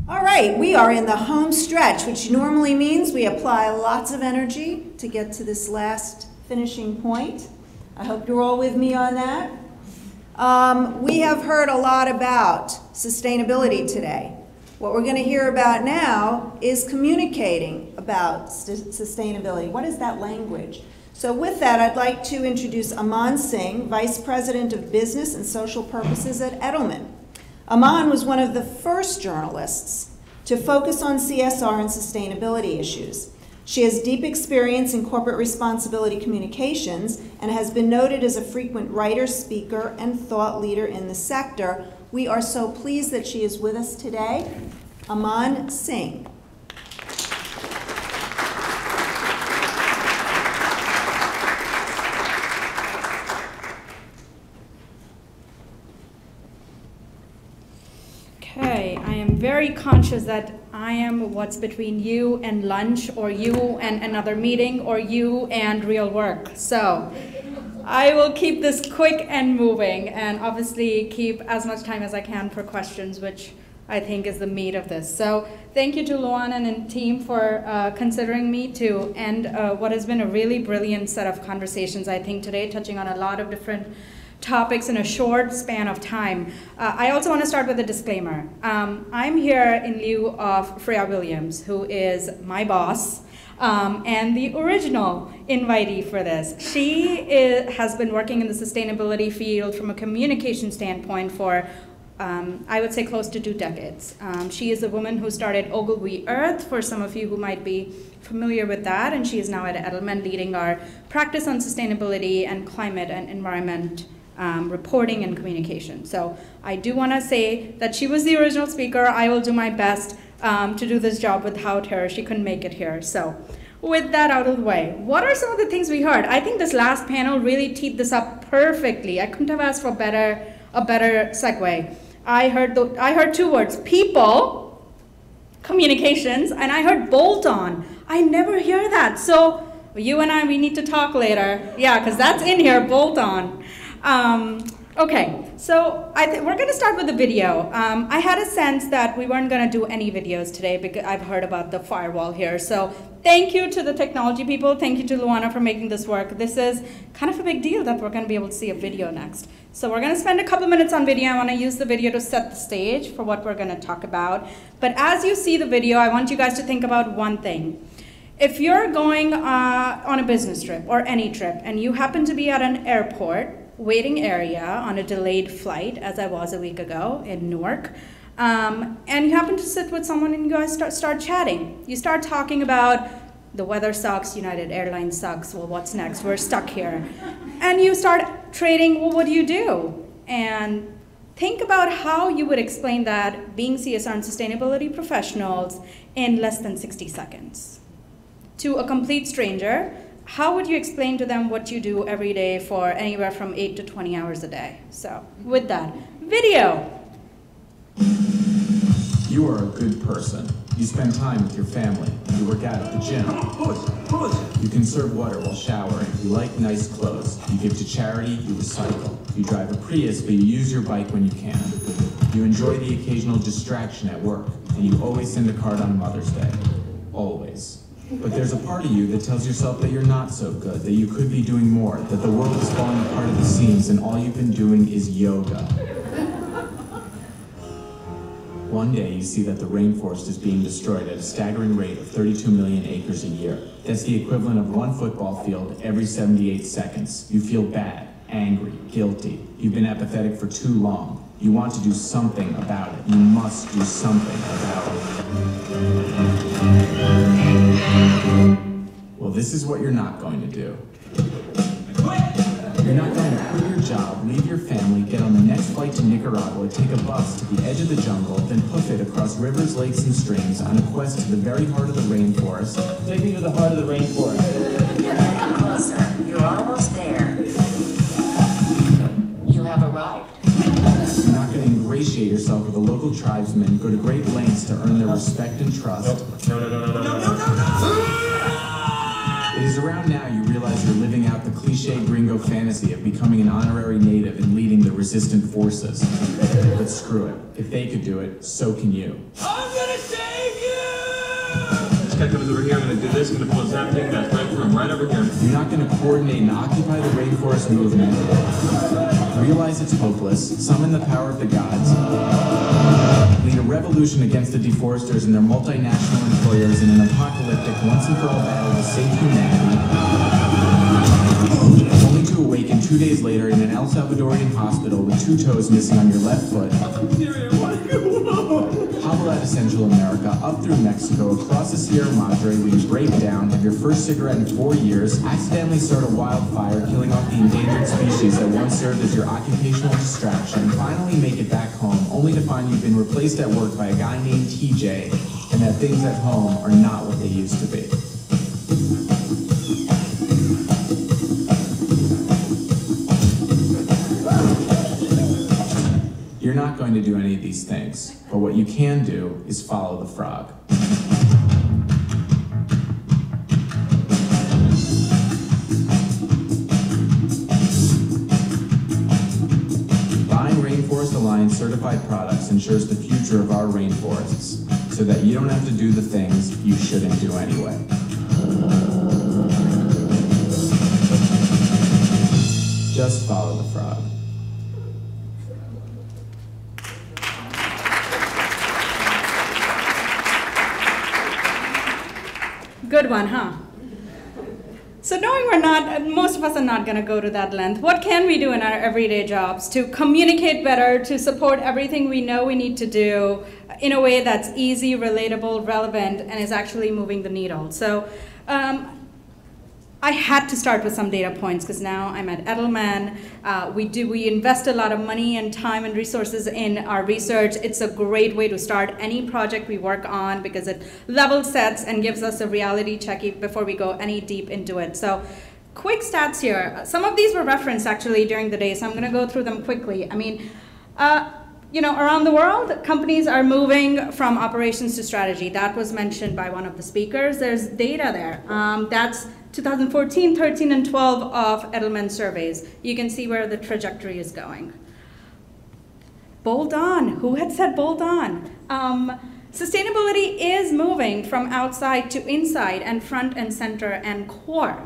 All right, we are in the home stretch, which normally means we apply lots of energy to get to this last finishing point. I hope you're all with me on that. We have heard a lot about sustainability today. What we're going to hear about now is communicating about sustainability. What is that language? So with that, I'd like to introduce Aman Singh, Vice President of Business and Social Purposes at Edelman. Aman was one of the first journalists to focus on CSR and sustainability issues. She has deep experience in corporate responsibility communications and has been noted as a frequent writer, speaker, and thought leader in the sector. We are so pleased that she is with us today. Aman Singh. Okay, I am very conscious that I am what's between you and lunch, or you and another meeting, or you and real work. So I will keep this quick and moving, and obviously keep as much time as I can for questions, which I think is the meat of this. So thank you to Luana and team for considering me to end what has been a really brilliant set of conversations, I think, today, touching on a lot of different topics in a short span of time. I also want to start with a disclaimer. I'm here in lieu of Freya Williams, who is my boss and the original invitee for this. She has been working in the sustainability field from a communication standpoint for I would say close to 2 decades. She is a woman who started Ogilvy Earth, for some of you who might be familiar with that, and she is now at Edelman leading our practice on sustainability and climate and environment reporting and communication. So I do want to say that she was the original speaker. I will do my best to do this job without her. She couldn't make it here. So with that out of the way, what are some of the things we heard? I think this last panel really teed this up perfectly. I couldn't have asked for a better segue. I heard 2 words: people, communications, and I heard bolt-on. I never hear that. So you and I, we need to talk later. Yeah, because that's in here, bolt-on. Okay, so we're going to start with the video. I had a sense that we weren't going to do any videos today because I've heard about the firewall here. So thank you to the technology people. Thank you to Luana for making this work. This is kind of a big deal that we're going to be able to see a video next. So we're going to spend a couple minutes on video. I want to use the video to set the stage for what we're going to talk about. But as you see the video, I want you guys to think about one thing. If you're going on a business trip or any trip and you happen to be at an airport waiting area on a delayed flight, as I was a week ago in Newark, and you happen to sit with someone and you guys start chatting. You start talking about the weather sucks, United Airlines sucks, well, what's next? We're stuck here. And you start trading, well, what do you do? And think about how you would explain that being CSR and sustainability professionals in less than 60 seconds. To a complete stranger, how would you explain to them what you do every day for anywhere from 8 to 20 hours a day? So with that, video. You are a good person. You spend time with your family. You work out at the gym. You conserve water while showering. You like nice clothes. You give to charity. You recycle. You drive a Prius, but you use your bike when you can. You enjoy the occasional distraction at work, and you always send a card on Mother's Day. Always. But there's a part of you that tells yourself that you're not so good, that you could be doing more, that the world is falling apart at the seams and all you've been doing is yoga. One day you see that the rainforest is being destroyed at a staggering rate of 32 million acres a year. That's the equivalent of 1 football field every 78 seconds. You feel bad, angry, guilty. You've been apathetic for too long. You want to do something about it. You must do something about it. Well, this is what you're not going to do. You're not going to quit your job, leave your family, get on the next flight to Nicaragua, take a bus to the edge of the jungle, then hoof it across rivers, lakes, and streams on a quest to the very heart of the rainforest. Take me to the heart of the rainforest. You're getting closer. You're almost there. You have arrived. You're not going to ingratiate yourself with the local tribesmen, go to great lengths to earn their respect and trust. No. It is around now you realize you're living out the cliché gringo fantasy of becoming an honorary native and leading the resistant forces. But screw it. If they could do it, so can you. I'm gonna save you! This guy comes over here, I'm gonna do this, I'm gonna pull that thing, that's right from right over here. You're not going to coordinate and occupy the rainforest movement. Realize it's hopeless, summon the power of the gods, lead a revolution against the deforesters and their multinational employers in an apocalyptic, once-and-for-all battle to save humanity, only to awaken 2 days later in an El Salvadorian hospital with 2 toes missing on your left foot. Hobble out of Central America, up through Mexico, across the Sierra Madre, where you break down, have your first cigarette in 4 years, accidentally start a wildfire, killing off the endangered species that once served as your occupational distraction, finally make it back home, only to find you've been replaced at work by a guy named TJ, and that things at home are not what they used to be. You're not going to do any of these things, but what you can do is follow the frog. Buying Rainforest Alliance certified products ensures the future of our rainforests, so that you don't have to do the things you shouldn't do anyway. Just follow the frog. Good one, huh? So knowing most of us are not going to go to that length, what can we do in our everyday jobs to communicate better, to support everything we know we need to do in a way that's easy, relatable, relevant, and is actually moving the needle? So I had to start with some data points because now I'm at Edelman. We invest a lot of money and time and resources in our research. It's a great way to start any project we work on because it level sets and gives us a reality check before we go any deep into it. So quick stats here. Some of these were referenced actually during the day, so I'm going to go through them quickly. I mean, around the world, companies are moving from operations to strategy. That was mentioned by one of the speakers. There's data there. That's 2014, 13, and 12 of Edelman surveys. You can see where the trajectory is going. Bold on. Who had said bold on? Sustainability is moving from outside to inside and front and center and core.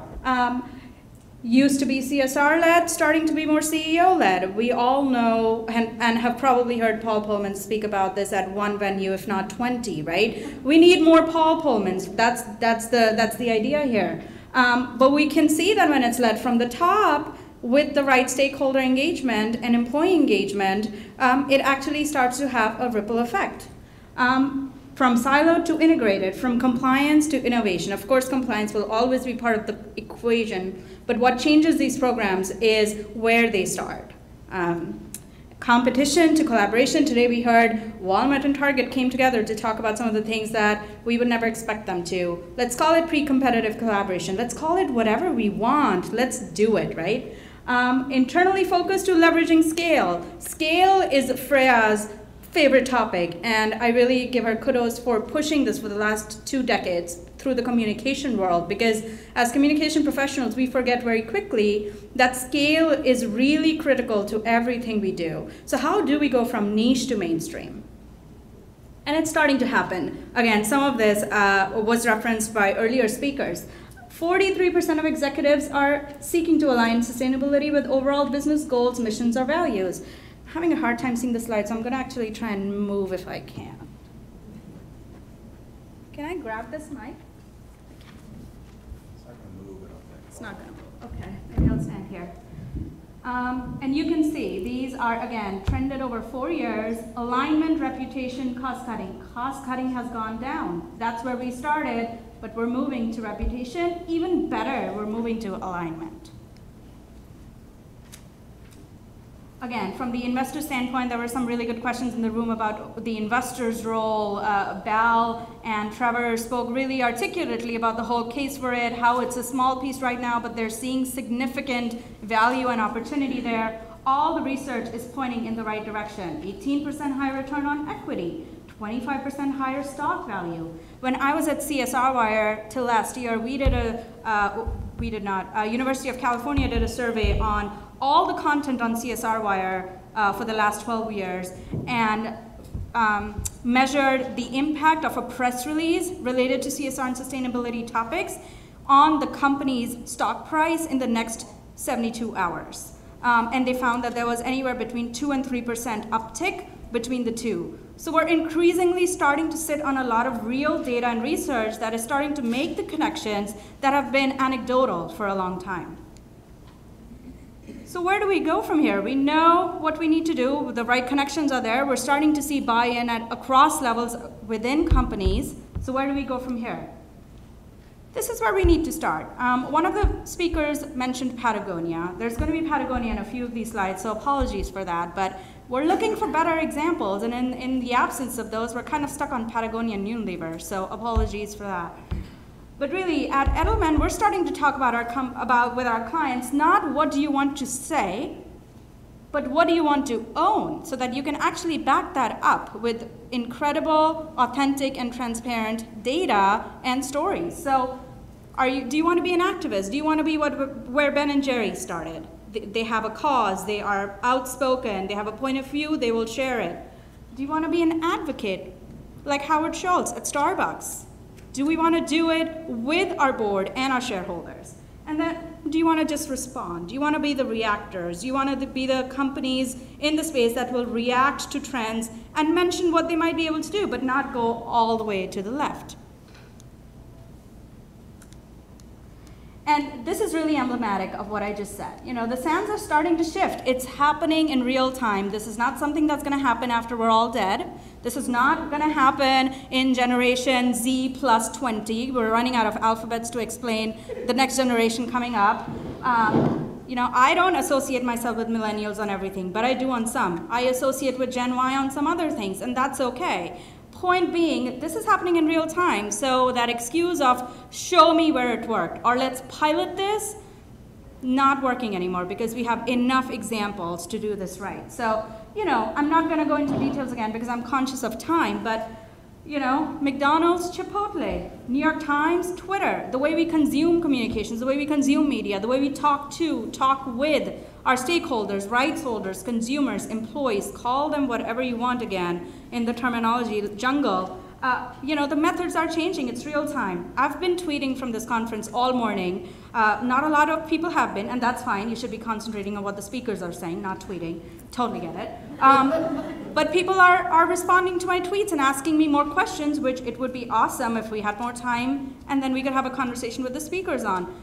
Used to be CSR-led, starting to be more CEO-led. We all know and have probably heard Paul Pullman speak about this at one venue, if not 20, right? We need more Paul Pullmans. That's the idea here. But we can see that when it's led from the top with the right stakeholder engagement and employee engagement, it actually starts to have a ripple effect. From siloed to integrated, from compliance to innovation. Of course, compliance will always be part of the equation, but what changes these programs is where they start. Competition to collaboration. Today we heard Walmart and Target came together to talk about some of the things that we would never expect them to. Let's call it pre-competitive collaboration. Let's call it whatever we want. Let's do it, right? Internally focused to leveraging scale. Scale is Freya's favorite topic, and I really give her kudos for pushing this for the last 2 decades through the communication world, because as communication professionals, we forget very quickly that scale is really critical to everything we do. So how do we go from niche to mainstream? And it's starting to happen. Again, some of this was referenced by earlier speakers. 43% of executives are seeking to align sustainability with overall business goals, missions, or values. Having a hard time seeing the slide, so I'm going to actually try and move if I can. Can I grab this mic? It's not going to move, I don't think. It's not going to move. Okay, maybe I'll stand here. And you can see these are, again, trended over 4 years. Alignment, reputation, cost cutting. Cost cutting has gone down. That's where we started, but we're moving to reputation. Even better, we're moving to alignment. Again, from the investor standpoint, there were some really good questions in the room about the investor's role. Val and Trevor spoke really articulately about the whole case for it, how it's a small piece right now, but they're seeing significant value and opportunity there. All the research is pointing in the right direction. 18% higher return on equity, 25% higher stock value. When I was at CSR Wire till last year, University of California did a survey on all the content on CSR Wire for the last 12 years, and measured the impact of a press release related to CSR and sustainability topics on the company's stock price in the next 72 hours. And they found that there was anywhere between 2 and 3% uptick between the two. So we're increasingly starting to sit on a lot of real data and research that is starting to make the connections that have been anecdotal for a long time. So where do we go from here? We know what we need to do. The right connections are there. We're starting to see buy-in across levels within companies. So where do we go from here? This is where we need to start. One of the speakers mentioned Patagonia. There's going to be Patagonia in a few of these slides, so apologies for that. But we're looking for better examples, and in the absence of those, we're kind of stuck on Patagonia and Unilever, so apologies for that. But really, at Edelman, we're starting to talk about with our clients, not what do you want to say, but what do you want to own, so that you can actually back that up with incredible, authentic, and transparent data and stories. So do you want to be an activist? Do you want to be where Ben and Jerry started? They have a cause, they are outspoken, they have a point of view, they will share it. Do you want to be an advocate, like Howard Schultz at Starbucks? Do we want to do it with our board and our shareholders? And then, do you want to just respond? Do you want to be the reactors? Do you want to be the companies in the space that will react to trends and mention what they might be able to do, but not go all the way to the left? And this is really emblematic of what I just said. You know, the sands are starting to shift. It's happening in real time. This is not something that's going to happen after we're all dead. This is not going to happen in generation Z plus 20. We're running out of alphabets to explain the next generation coming up. You know, I don't associate myself with millennials on everything, but I do on some. I associate with Gen Y on some other things, and that's okay. Point being, this is happening in real time, so that excuse of show me where it worked, or let's pilot this, not working anymore because we have enough examples to do this right. So, you know, I'm not going to go into details again because I'm conscious of time, but, you know, McDonald's, Chipotle, New York Times, Twitter, the way we consume communications, the way we consume media, the way we talk with our stakeholders, rights holders, consumers, employees, call them whatever you want again in the terminology jungle. You know, the methods are changing. It's real time. I've been tweeting from this conference all morning. Not a lot of people have been, and that's fine. You should be concentrating on what the speakers are saying, not tweeting. Totally get it. But people are responding to my tweets and asking me more questions, which it would be awesome if we had more time, and then we could have a conversation with the speakers on.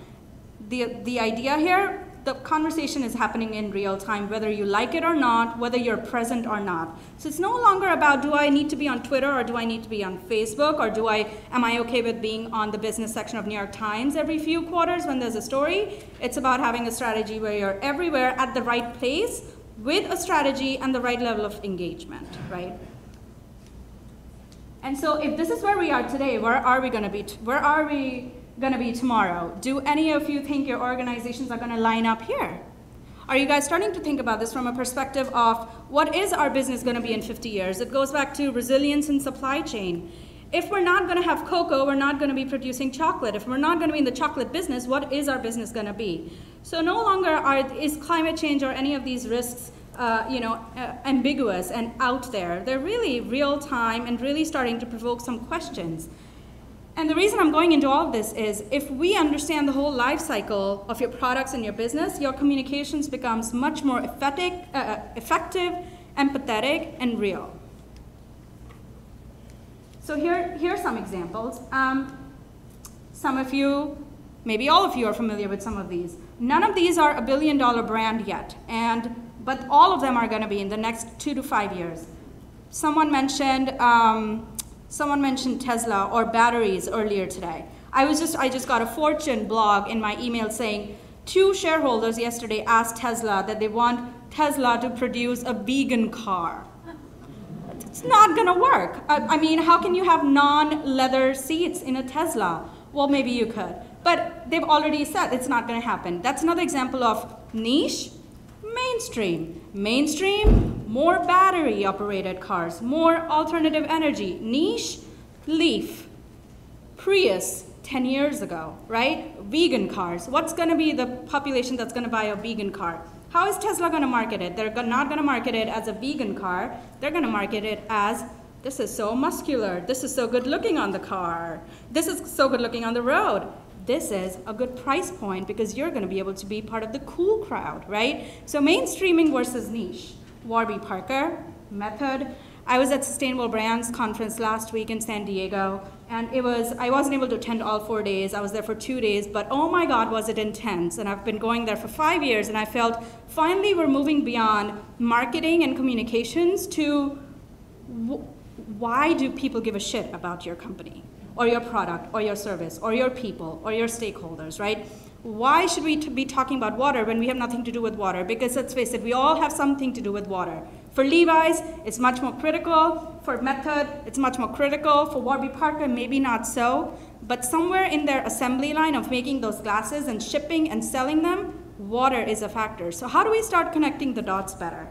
The idea here, the conversation is happening in real time, whether you like it or not, whether you're present or not. So it's no longer about, do I need to be on Twitter, or do I need to be on Facebook, or am I okay with being on the business section of New York Times every few quarters when there's a story? It's about having a strategy where you're everywhere at the right place with a strategy and the right level of engagement, right? And so if this is where we are today, where are we going to be? Where are we going to be tomorrow? Do any of you think your organizations are going to line up here? Are you guys starting to think about this from a perspective of what is our business going to be in 50 years? It goes back to resilience in supply chain. If we're not going to have cocoa, we're not going to be producing chocolate. If we're not going to be in the chocolate business, what is our business going to be? So no longer is climate change or any of these risks ambiguous and out there. They're really real time and really starting to provoke some questions. And the reason I'm going into all of this is if we understand the whole life cycle of your products and your business, your communications becomes much more effective, empathetic, and real. So here's some examples. Some of you, maybe all of you are familiar with some of these. None of these are $1 billion brand yet, but all of them are going to be in the next 2 to 5 years. Someone mentioned Tesla or batteries earlier today. I just got a Fortune blog in my email saying 2 shareholders yesterday asked Tesla that they want Tesla to produce a vegan car. It's not going to work. I mean, how can you have non-leather seats in a Tesla? Well, maybe you could. But they've already said it's not going to happen. That's another example of niche, mainstream. Mainstream, more battery-operated cars, more alternative energy. Niche, Leaf. Prius, 10 years ago, right? Vegan cars. What's going to be the population that's going to buy a vegan car? How is Tesla going to market it? They're not going to market it as a vegan car. They're going to market it as, this is so muscular. This is so good looking on the car. This is so good looking on the road. This is a good price point because you're going to be able to be part of the cool crowd, right? So mainstreaming versus niche. Warby Parker, Method. I was at Sustainable Brands Conference last week in San Diego, and I wasn't able to attend all 4 days. I was there for 2 days, but oh my God, was it intense. And I've been going there for 5 years, and I felt finally we're moving beyond marketing and communications to why do people give a shit about your company or your product or your service or your people or your stakeholders, right? Why should we be talking about water when we have nothing to do with water? Because let's face it, we all have something to do with water. For Levi's, it's much more critical. For Method, it's much more critical. For Warby Parker, maybe not so. But somewhere in their assembly line of making those glasses and shipping and selling them, water is a factor. So how do we start connecting the dots better?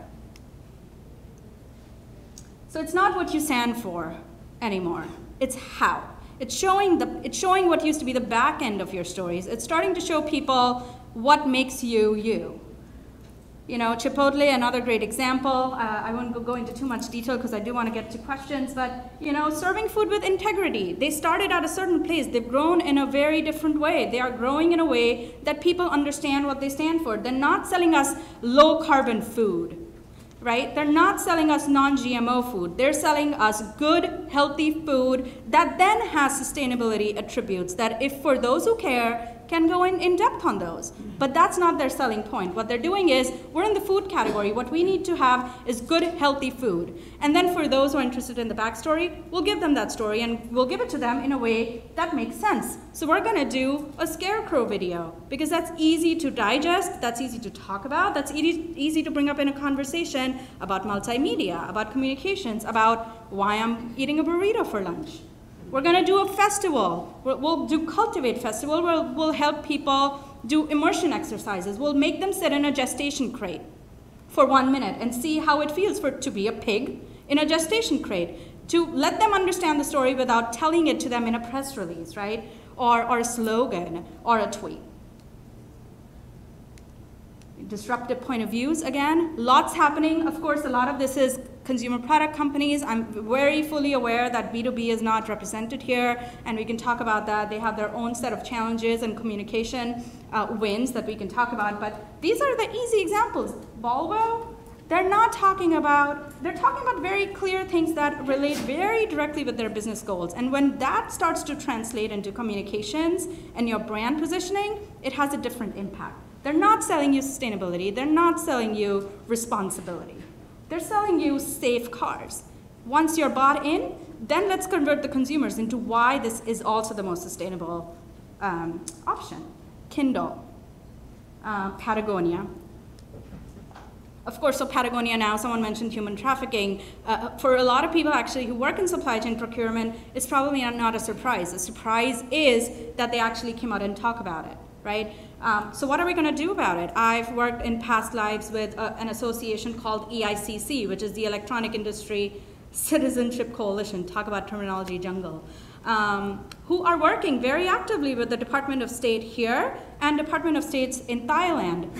So it's not what you stand for anymore. It's how. It's showing what used to be the back end of your stories. It's starting to show people what makes you, you. You know, Chipotle, another great example. I won't go into too much detail because I do want to get to questions, but, you know, serving food with integrity. They started at a certain place. They've grown in a very different way. They are growing in a way that people understand what they stand for. They're not selling us low-carbon food, right? They're not selling us non-GMO food. They're selling us good, healthy food that then has sustainability attributes that if for those who care, can go in depth on those. But that's not their selling point. What they're doing is, we're in the food category. What we need to have is good, healthy food. And then for those who are interested in the backstory, we'll give them that story and we'll give it to them in a way that makes sense. So we're gonna do a scarecrow video because that's easy to digest, that's easy to talk about, that's easy to bring up in a conversation about multimedia, about communications, about why I'm eating a burrito for lunch. We're going to do a festival. We'll do Cultivate Festival where we'll help people do immersion exercises. We'll make them sit in a gestation crate for 1 minute and see how it feels to be a pig in a gestation crate, to let them understand the story without telling it to them in a press release, right? Or a slogan or a tweet. Disruptive point of views, again, lots happening. Of course, a lot of this is consumer product companies. I'm very fully aware that B2B is not represented here, and we can talk about that. They have their own set of challenges and communication wins that we can talk about, but these are the easy examples. Volvo, they're talking about very clear things that relate very directly with their business goals, and when that starts to translate into communications and your brand positioning, it has a different impact. They're not selling you sustainability. They're not selling you responsibility. They're selling you safe cars. Once you're bought in, then let's convert the consumers into why this is also the most sustainable option. Kindle, Patagonia. Of course, so Patagonia now, someone mentioned human trafficking. For a lot of people actually who work in supply chain procurement, it's probably not a surprise. The surprise is that they actually came out and talk about it, right? So what are we going to do about it? I've worked in past lives with an association called EICC, which is the Electronic Industry Citizenship Coalition, talk about terminology jungle, who are working very actively with the Department of State here and Department of States in Thailand,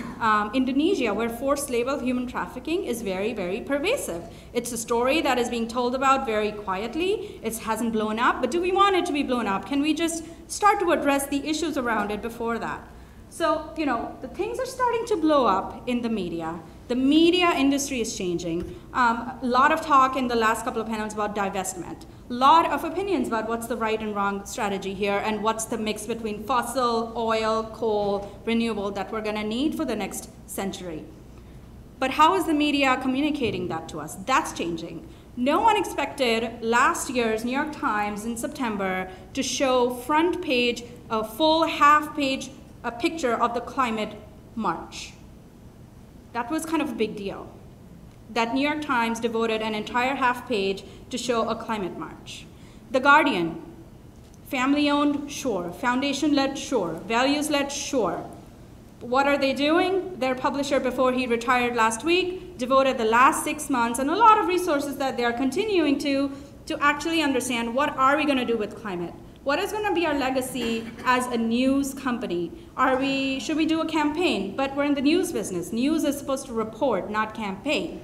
Indonesia, where forced labor human trafficking is very, very pervasive. It's a story that is being told about very quietly. It hasn't blown up, but do we want it to be blown up? Can we just start to address the issues around it before that? So, you know, the things are starting to blow up in the media. The media industry is changing. A lot of talk in the last couple of panels about divestment. A lot of opinions about what's the right and wrong strategy here and what's the mix between fossil, oil, coal, renewable that we're gonna need for the next century. But how is the media communicating that to us? That's changing. No one expected last year's New York Times in September to show front page, a full half page, a picture of the climate march. That was kind of a big deal. That New York Times devoted an entire half page to show a climate march. The Guardian, family-owned, sure. Foundation-led, sure. Values-led, sure. What are they doing? Their publisher, before he retired last week, devoted the last 6 months and a lot of resources that they are continuing to actually understand what are we going to do with climate. What is going to be our legacy as a news company? Should we do a campaign? But we're in the news business. News is supposed to report, not campaign.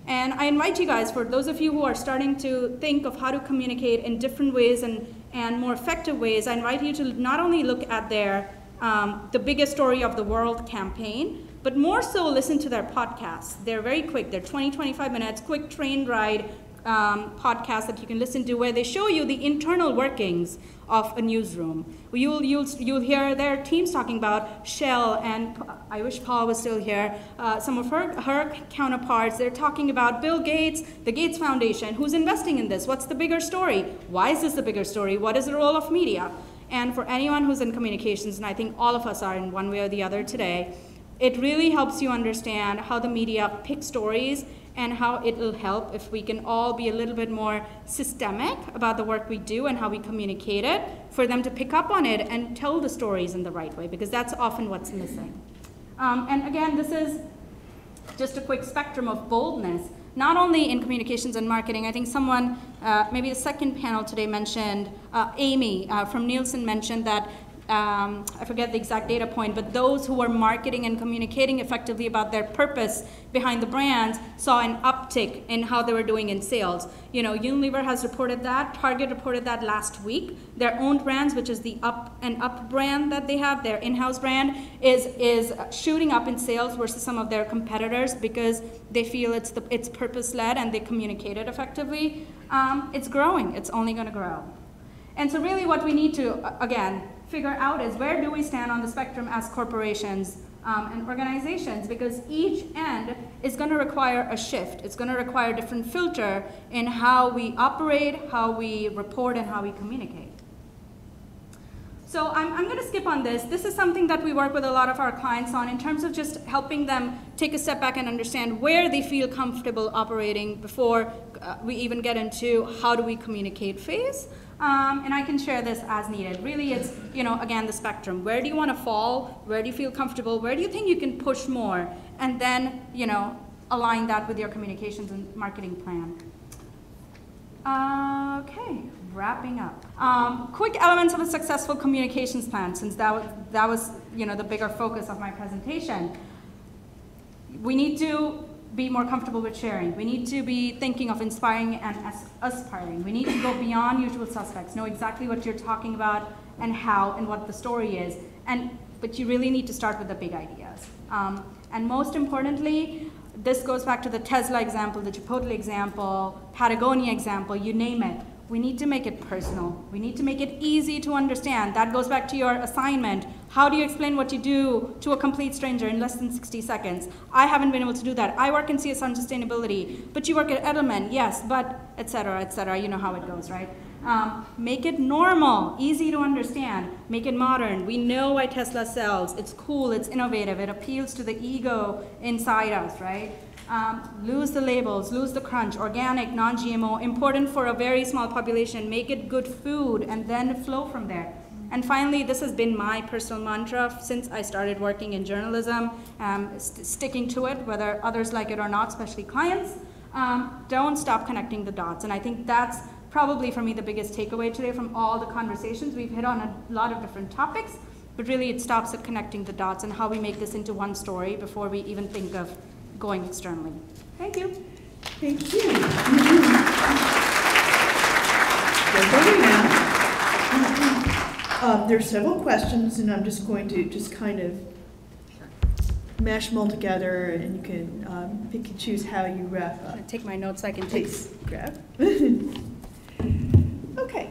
And I invite you guys, for those of you who are starting to think of how to communicate in different ways and more effective ways, I invite you to not only look at their The Biggest Story of the World campaign, but more so listen to their podcasts. They're very quick. They're 20, 25 minutes, quick train ride podcasts that you can listen to, where they show you the internal workings of a newsroom. You'll hear their teams talking about Shell, and I wish Paul was still here, some of her counterparts. They're talking about Bill Gates, the Gates Foundation, who's investing in this. What's the bigger story? Why is this the bigger story? What is the role of media? And for anyone who's in communications, and I think all of us are in one way or the other today, it really helps you understand how the media pick stories and how it will help if we can all be a little bit more systemic about the work we do and how we communicate it, for them to pick up on it and tell the stories in the right way, because that's often what's missing. And again, this is just a quick spectrum of boldness, not only in communications and marketing. I think someone, maybe the second panel today mentioned, Amy from Nielsen mentioned that, I forget the exact data point, but those who were marketing and communicating effectively about their purpose behind the brands saw an uptick in how they were doing in sales. You know, Unilever has reported that, Target reported that last week. Their own brands, which is the Up and Up brand that they have, their in-house brand, is shooting up in sales versus some of their competitors, because they feel it's purpose-led and they communicate it effectively. It's growing, it's only gonna grow. And so really what we need to, again, figure out is, where do we stand on the spectrum as corporations and organizations, because each end is going to require a shift. It's going to require a different filter in how we operate, how we report, and how we communicate. So I'm going to skip on this. This is something that we work with a lot of our clients on, in terms of just helping them take a step back and understand where they feel comfortable operating before we even get into how do we communicate phase. And I can share this as needed. Really, it's, you know, again, the spectrum. Where do you want to fall? Where do you feel comfortable? Where do you think you can push more? And then, you know, align that with your communications and marketing plan. Okay, wrapping up. Quick elements of a successful communications plan, since that was, you know, the bigger focus of my presentation. We need to be more comfortable with sharing. We need to be thinking of inspiring and aspiring. We need to go beyond usual suspects, know exactly what you're talking about and how and what the story is. But you really need to start with the big ideas. And most importantly, this goes back to the Tesla example, the Chipotle example, Patagonia example, you name it. We need to make it personal. We need to make it easy to understand. That goes back to your assignment. How do you explain what you do to a complete stranger in less than 60 seconds? I haven't been able to do that. I work in CSR and sustainability, but you work at Edelman, yes, but et cetera, you know how it goes, right? Make it normal, easy to understand, make it modern. We know why Tesla sells. It's cool, it's innovative, it appeals to the ego inside us, right? Lose the labels, lose the crunch, organic, non-GMO, important for a very small population, make it good food, and then flow from there. And finally, this has been my personal mantra since I started working in journalism, sticking to it, whether others like it or not, especially clients. Don't stop connecting the dots. And I think that's probably for me the biggest takeaway today from all the conversations. We've hit on a lot of different topics, but really it stops at connecting the dots and how we make this into one story before we even think of going externally. Thank you. Thank you. There are several questions, and I'm just going to kind of mash them all together, and you can pick and choose how you wrap up. I'm take my notes so I can take. Please grab. Okay.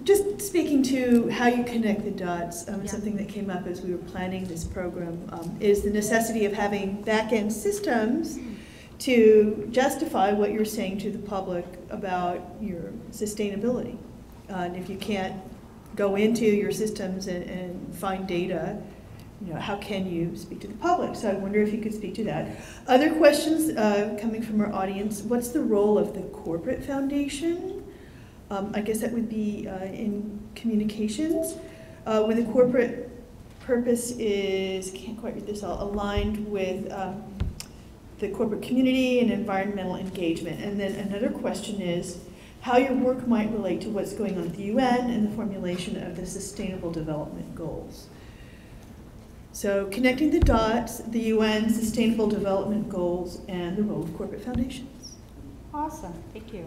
Just speaking to how you connect the dots, something that came up as we were planning this program is the necessity of having back-end systems to justify what you're saying to the public about your sustainability. And if you can't go into your systems and find data, you know, how can you speak to the public? So I wonder if you could speak to that. Other questions coming from our audience: what's the role of the corporate foundation? I guess that would be in communications. When the corporate purpose is, can't quite read this all, aligned with the corporate community and environmental engagement. And then another question is, how your work might relate to what's going on at the UN and the formulation of the Sustainable Development Goals. So connecting the dots, the UN Sustainable Development Goals, and the role of corporate foundations. Awesome, thank you.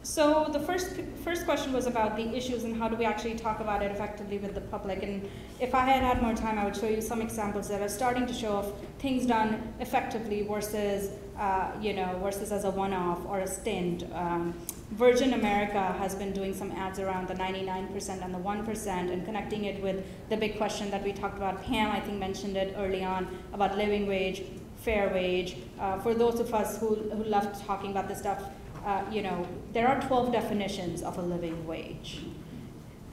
So the first question was about the issues and how do we actually talk about it effectively with the public. And if I had more time, I would show you some examples that are starting to show of things done effectively versus, versus as a one-off or a stint. Virgin America has been doing some ads around the 99% and the 1% and connecting it with the big question that we talked about. Pam, I think, mentioned it early on about living wage, fair wage. For those of us who love talking about this stuff, there are 12 definitions of a living wage.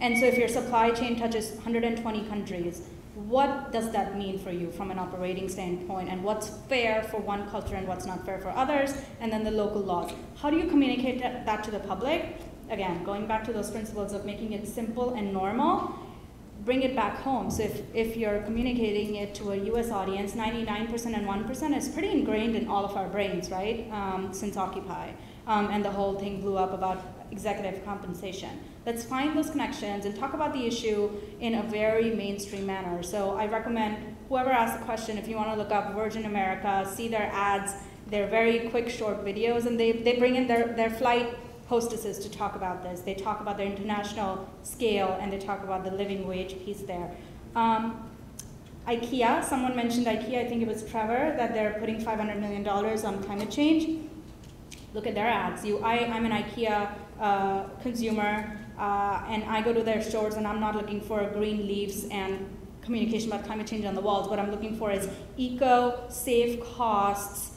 And so if your supply chain touches 120 countries, what does that mean for you from an operating standpoint, and what's fair for one culture and what's not fair for others, and then the local laws? How do you communicate that to the public? Again, going back to those principles of making it simple and normal, bring it back home. So if you're communicating it to a US audience, 99% and 1% is pretty ingrained in all of our brains, right, since Occupy. And the whole thing blew up about executive compensation. Let's find those connections and talk about the issue in a very mainstream manner. So I recommend whoever asks the question, if you want to look up Virgin America, see their ads, they're very quick, short videos, and they bring in their flight hostesses to talk about this. They talk about their international scale, and they talk about the living wage piece there. IKEA, someone mentioned IKEA, I think it was Trevor, that they're putting $500 million on climate change. Look at their ads. I'm an IKEA consumer, and I go to their stores, and I'm not looking for green leaves and communication about climate change on the walls. What I'm looking for is eco, safe costs.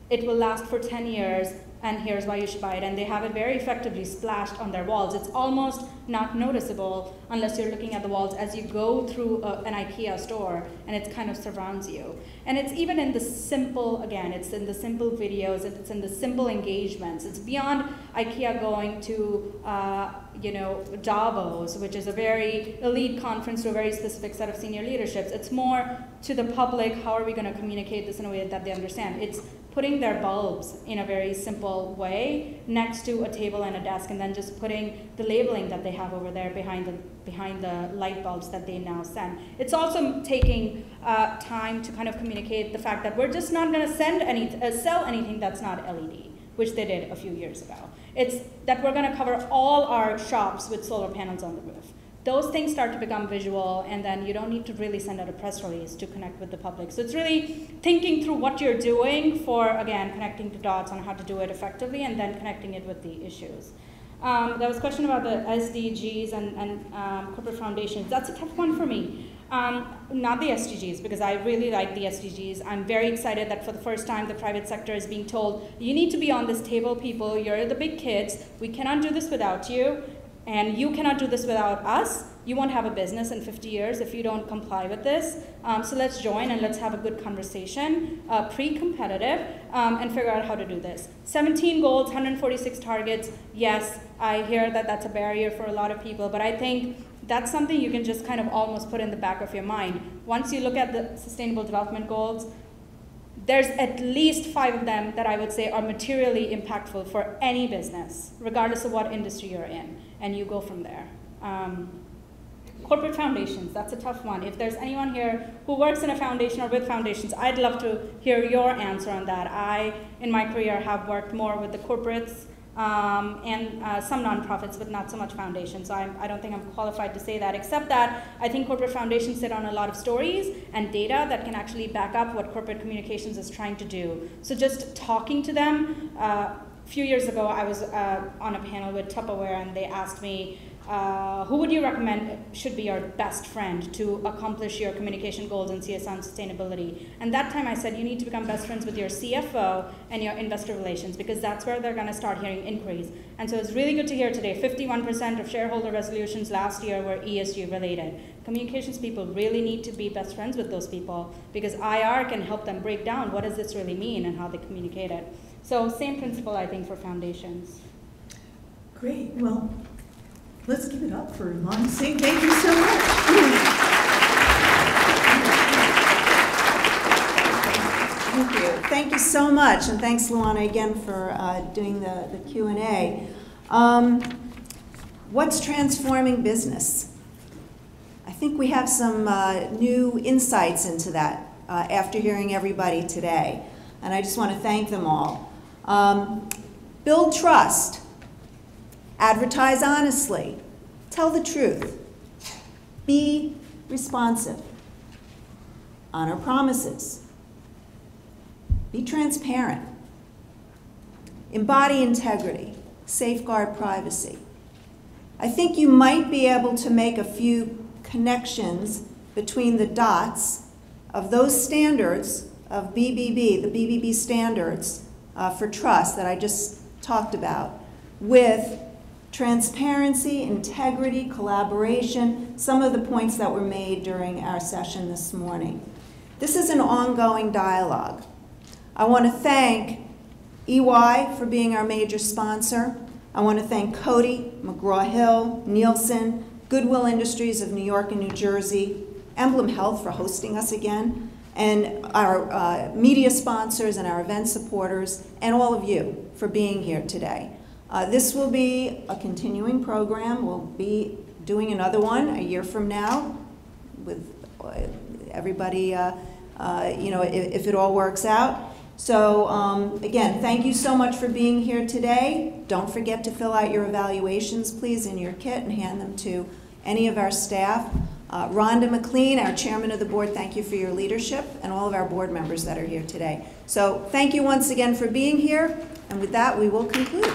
It will last for 10 years, and here's why you should buy it. And they have it very effectively splashed on their walls. It's almost not noticeable unless you're looking at the walls as you go through an IKEA store, and it kind of surrounds you. And it's even in the simple, again, it's in the simple videos, it's in the simple engagements. It's beyond IKEA going to, Davos, which is a very elite conference to a very specific set of senior leaderships. It's more to the public, how are we going to communicate this in a way that they understand? It's putting their bulbs in a very simple way next to a table and a desk, and then just putting the labeling that they have over there behind the light bulbs that they now send. It's also taking time to kind of communicate the fact that we're just not going to sell anything that's not LED, which they did a few years ago. It's that we're going to cover all our shops with solar panels on the roof. Those things start to become visual, and then you don't need to really send out a press release to connect with the public. So it's really thinking through what you're doing for, again, connecting the dots on how to do it effectively, and then connecting it with the issues. There was a question about the SDGs and corporate foundations. That's a tough one for me. Not the SDGs, because I really like the SDGs. I'm very excited that for the first time the private sector is being told, you need to be on this table, people. You're the big kids. We cannot do this without you. And you cannot do this without us. You won't have a business in 50 years if you don't comply with this. So let's join and let's have a good conversation, pre-competitive, and figure out how to do this. 17 goals, 146 targets. Yes, I hear that that's a barrier for a lot of people, but I think that's something you can just kind of almost put in the back of your mind. Once you look at the Sustainable Development Goals, there's at least 5 of them that I would say are materially impactful for any business, regardless of what industry you're in, and you go from there. Corporate foundations, that's a tough one. If there's anyone here who works in a foundation or with foundations, I'd love to hear your answer on that. I, in my career, have worked more with the corporates and some nonprofits, but not so much foundations. So I don't think I'm qualified to say that, except that I think corporate foundations sit on a lot of stories and data that can actually back up what corporate communications is trying to do. So just talking to them. A few years ago, I was on a panel with Tupperware, and they asked me, who would you recommend should be your best friend to accomplish your communication goals in CSR and sustainability? And that time I said, you need to become best friends with your CFO and your investor relations, because that's where they're going to start hearing inquiries. And so it's really good to hear today, 51% of shareholder resolutions last year were ESG related. Communications people really need to be best friends with those people, because IR can help them break down what does this really mean and how they communicate it. So same principle, I think, for foundations. Great. Well, let's give it up for Lon Singh. Thank you so much. Thank you. Thank you so much, and thanks, Luana, again for doing the Q&A. What's transforming business? I think we have some new insights into that after hearing everybody today, and I just want to thank them all. Build trust. Advertise honestly. Tell the truth. Be responsive. Honor promises. Be transparent. Embody integrity. Safeguard privacy. I think you might be able to make a few connections between the dots of those standards of BBB, the BBB standards for trust that I just talked about, with transparency, integrity, collaboration, some of the points that were made during our session this morning. This is an ongoing dialogue. I want to thank EY for being our major sponsor. I want to thank Cody, McGraw-Hill, Nielsen, Goodwill Industries of New York and New Jersey, Emblem Health for hosting us again, and our media sponsors and our event supporters, and all of you for being here today. This will be a continuing program. We'll be doing another one a year from now with everybody, if it all works out. So again, thank you so much for being here today. Don't forget to fill out your evaluations, please, in your kit and hand them to any of our staff. Rhonda McLean, our chairman of the board, thank you for your leadership, and all of our board members that are here today. So thank you once again for being here, and with that, we will conclude.